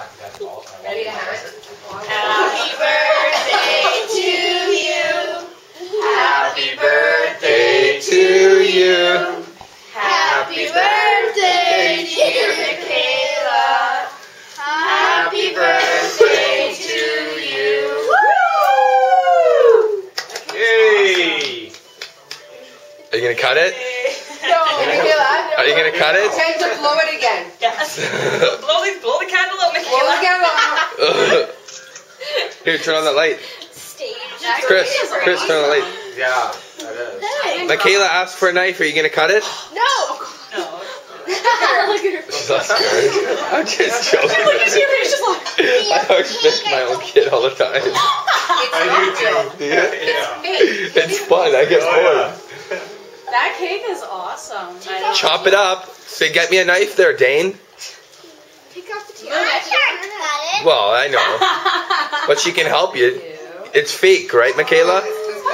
Ready to have it? Happy birthday to you. Happy birthday to you. Happy birthday, dear Michaela. Happy birthday to you. Woo! Yay! Are you gonna cut it? No, Michaela. Are you gonna cut it? Time to blow it again. Yes. blow the candle out, Blow Michaela. the candle out. Here, turn on the light. Stage. Chris, turn on the light. Yeah, that is. Michaela asked for a knife. Are you gonna cut it? No. No. Look at her. She's not scared. I'm just joking. Look at your face, just like. I expect my own kid all the time. I do too. Yeah. Fake. It's fun. I get bored. That cake is awesome. Chop it up. Say, get me a knife there, Dane. Take off the teeth. Well, I know. But she can help you. It's fake, right, Michaela? It's just,